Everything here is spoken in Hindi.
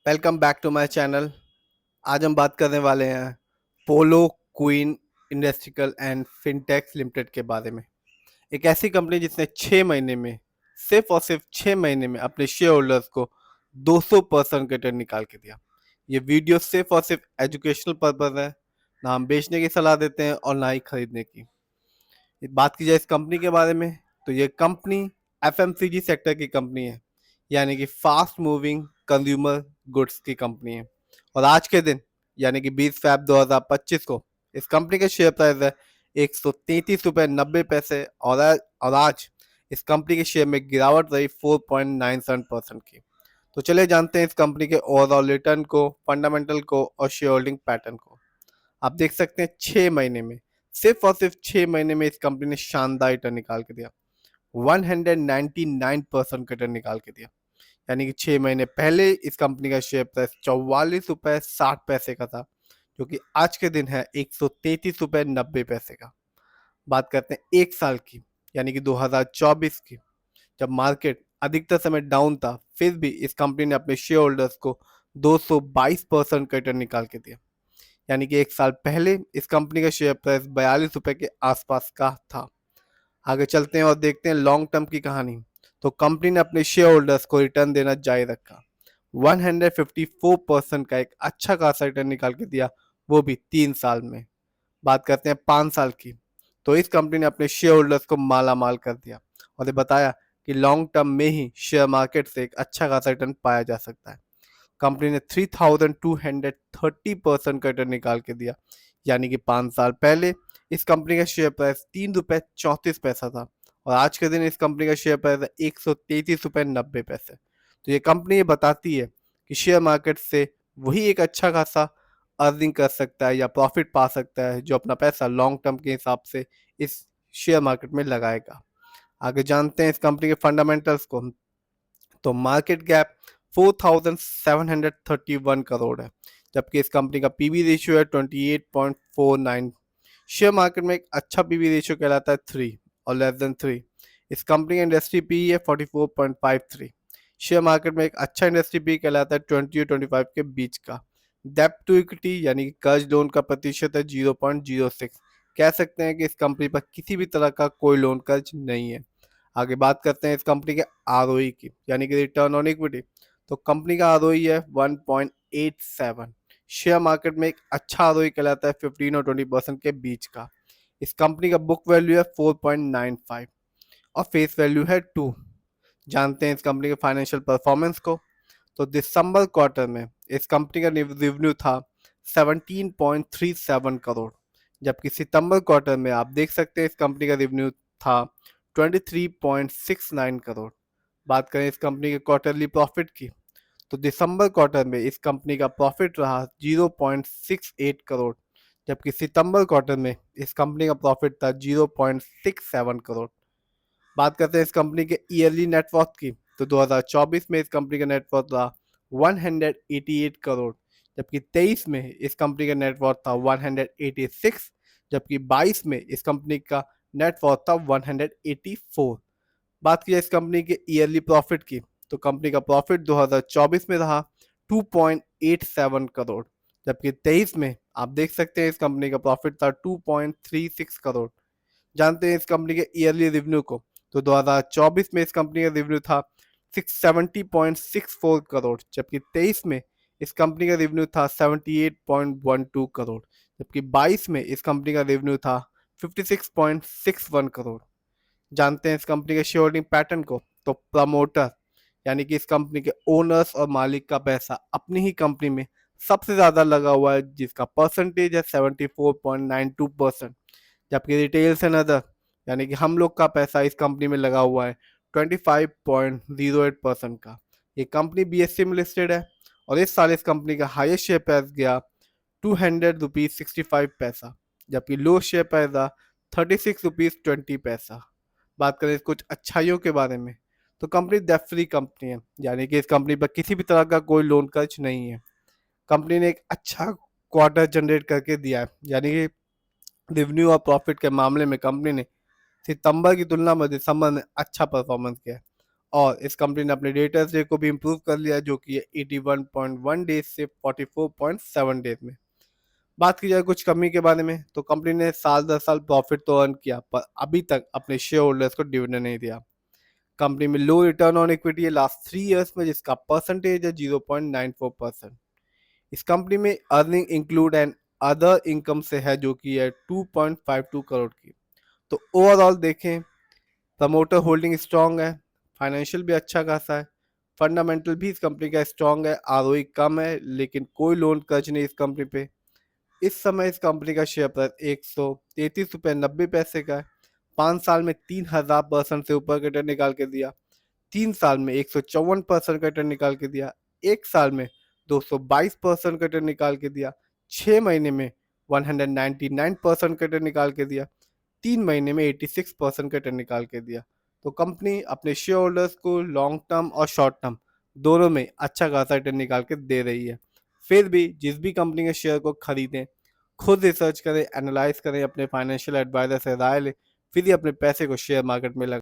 Welcome back to my channel. आज हम बात करने वाले हैं Polo Queen Industrial and Fintex Limited के बारे में। एक ऐसी कंपनी जिसने 6 महीने में सिर्फ 6 महीने में अपने शेयर होल्डर्स को 200% रिटर्न निकाल के दिया। ये वीडियो सिर्फ एजुकेशनल पर्पज है। ना हम बेचने की सलाह देते हैं और ना ही खरीदने की। बात की जाए इस कंपनी के बारे में, तो ये कंपनी एफएमसीजी सेक्टर की कंपनी है, यानी कि फास्ट मूविंग कंज्यूमर गुड्स की कंपनी है। और आज के दिन यानी कि 20 फरवरी 2025 को इस कंपनी के शेयर प्राइस है 133 रुपये 90 पैसे। और आज इस कंपनी के शेयर में गिरावट रही 4.97% की। तो चलिए जानते हैं इस कंपनी के ओवरऑल रिटर्न को, फंडामेंटल को और शेयर होल्डिंग पैटर्न को। आप देख सकते हैं 6 महीने में, सिर्फ 6 महीने में इस कंपनी ने शानदार रिटर्न निकाल के दिया। 199% रिटर्न निकाल के दिया। यानी कि 6 महीने पहले इस कंपनी का शेयर प्राइस 44 रुपये 60 पैसे का था, जो कि आज के दिन है 133 रुपये 90 पैसे का। बात करते हैं एक साल की, यानी कि 2024 की, जब मार्केट अधिकतर समय डाउन था, फिर भी इस कंपनी ने अपने शेयर होल्डर्स को 222% का रिटर्न निकाल के दिया। यानी कि एक साल पहले इस कंपनी का शेयर प्राइस 42 रुपये के आसपास का था। आगे चलते हैं और देखते हैं लॉन्ग टर्म की कहानी। तो कंपनी ने अपने शेयर होल्डर्स को रिटर्न देना जारी रखा। 154% का एक अच्छा खासा रिटर्न निकाल के दिया, वो भी 3 साल में। बात करते हैं 5 साल की, तो इस कंपनी ने अपने शेयर होल्डर्स को माला माल कर दिया और ये बताया कि लॉन्ग टर्म में ही शेयर मार्केट से एक अच्छा खासा रिटर्न पाया जा सकता है। कंपनी ने 3230% का रिटर्न निकाल के दिया। यानी कि 5 साल पहले इस कंपनी का शेयर प्राइस 3 रुपये 34 पैसा था और आज के दिन इस कंपनी का शेयर प्राइस है 133 रुपये 90 पैसे। तो ये कंपनी ये बताती है कि शेयर मार्केट से वही एक अच्छा खासा अर्निंग कर सकता है या प्रॉफिट पा सकता है जो अपना पैसा लॉन्ग टर्म के हिसाब से इस शेयर मार्केट में लगाएगा। आगे जानते हैं इस कंपनी के फंडामेंटल्स को। तो मार्केट कैप 4731 करोड़ है, जबकि इस कंपनी का पीबी रेशियो है 28.49। शेयर मार्केट में एक अच्छा पीबी रेशियो कहलाता है 3 और लेस देन 3। इस कंपनी का इंडस्ट्री पी है 44.53। शेयर मार्केट में एक अच्छा इंडस्ट्री पी कहलाता है 20 और 25 के बीच का। डेप्ट टू इक्विटी यानी कि कर्ज लोन का प्रतिशत है 0.06। कह सकते हैं कि इस कंपनी पर किसी भी तरह का कोई लोन कर्ज नहीं है। आगे बात करते हैं इस कंपनी के आरओई की, यानी कि रिटर्न ऑन इक्विटी। तो कंपनी का आरओई है 1.87। शेयर मार्केट में एक अच्छा आरओई कहलाता है 15 और 20% के बीच का। इस कंपनी का बुक वैल्यू है 4.95 और फेस वैल्यू है 2। जानते हैं इस कंपनी के फाइनेंशियल परफॉर्मेंस को। तो दिसंबर क्वार्टर में इस कंपनी का रेवेन्यू था 17.37 करोड़, जबकि सितंबर क्वार्टर में आप देख सकते हैं इस कंपनी का रेवेन्यू था 23.69 करोड़। बात करें इस कंपनी के क्वार्टरली प्रॉफिट की, तो दिसंबर क्वार्टर में इस कंपनी का प्रॉफिट रहा 0.68 करोड़, जबकि सितंबर क्वार्टर में इस कंपनी का प्रॉफिट था 0.67 करोड़। बात करते हैं इस कंपनी के ईयरली नेटवर्थ की, तो 2024 में इस कंपनी का नेटवर्थ था 188 करोड़, जबकि 23 में इस कंपनी का नेटवर्थ था 186, जबकि 22 में इस कंपनी का नेटवर्थ था 184। बात की जाए इस कंपनी के ईयरली प्रॉफिट की, तो कंपनी का प्रॉफिट 2024 में रहा 2.87 करोड़, जबकि 23 में आप देख सकते हैं इस कंपनी का प्रॉफिट था 2.36 करोड़। जानते हैं इस कंपनी के ईयरली रेवेन्यू को। तो 2024 में इस कंपनी का रेवेन्यू था 670.64 करोड़, जबकि 23 में इस कंपनी का रेवेन्यू था 78.12 करोड़, जबकि 22 में इस कंपनी का रेवेन्यू था 56.61 करोड़। जानते हैं इस कंपनी के शेयर होल्डिंग पैटर्न को। तो प्रमोटर यानी कि इस कंपनी के ओनर्स और मालिक का पैसा अपनी ही कंपनी में सबसे ज्यादा लगा हुआ है, जिसका परसेंटेज है 74.92%। जबकि रिटेल्स एंड अदर यानी कि हम लोग का पैसा इस कंपनी में लगा हुआ है 25.08% का। ये कंपनी बीएससी में लिस्टेड है और इस साल इस कंपनी का हाईएस्ट शेयर प्राइस गया 200 रुपीज 65 पैसा, जबकि लो शेयर प्राइस था 36 रुपीज 20 पैसा। बात करें कुछ अच्छाइयों के बारे में, तो कंपनी डेट फ्री कंपनी है, यानी कि इस कंपनी पर किसी भी तरह का कोई लोन कर्ज नहीं है। कंपनी ने एक अच्छा क्वार्टर जनरेट करके दिया है, यानी कि रेवेन्यू और प्रॉफिट के मामले में कंपनी ने सितंबर की तुलना में दिसंबर में अच्छा परफॉर्मेंस किया है और इस कंपनी ने अपने डेटर्स डे को भी इम्प्रूव कर लिया, जो कि है 81.1 डेज से 44.7 डेज में। बात की जाए कुछ कमी के बारे में, तो कंपनी ने साल दर साल प्रॉफिट तो अर्न किया, पर अभी तक अपने शेयर होल्डर्स को डिविडेंड नहीं दिया। कंपनी में लो रिटर्न ऑन इक्विटी है लास्ट 3 ईयर्स में, जिसका परसेंटेज है 0.94%। इस कंपनी में earning include and other income से है, जो कि है 2.52 करोड़ की। तो ओवरऑल देखें, प्रमोटर होल्डिंग स्ट्रांग है, फाइनेंशियल भी अच्छा खासा है, फंडामेंटल भी इस कंपनी का स्ट्रांग है, आरओई कम है, लेकिन कोई लोन कर्ज नहीं इस कंपनी पे। इस समय इस कंपनी का शेयर प्राइस 133 रुपये 90 पैसे का है। 5 साल में 3000% से ऊपर का रिटर्न निकाल के दिया, 3 साल में 154% का रिटर्न निकाल के दिया, 1 साल में 222% का रिटर्न निकाल के दिया, 6 महीने में 199% का रिटर्न निकाल के दिया, 3 महीने में 86% का रिटर्न निकाल के दिया। तो कंपनी अपने शेयर होल्डर्स को लॉन्ग टर्म और शॉर्ट टर्म दोनों में अच्छा खासा रिटर्न निकाल के दे रही है। फिर भी जिस भी कंपनी के शेयर को खरीदें, खुद रिसर्च करें, एनालाइज करें, अपने फाइनेंशियल एडवाइजर से राय लें, फिर ही अपने पैसे को शेयर मार्केट में लगाएं।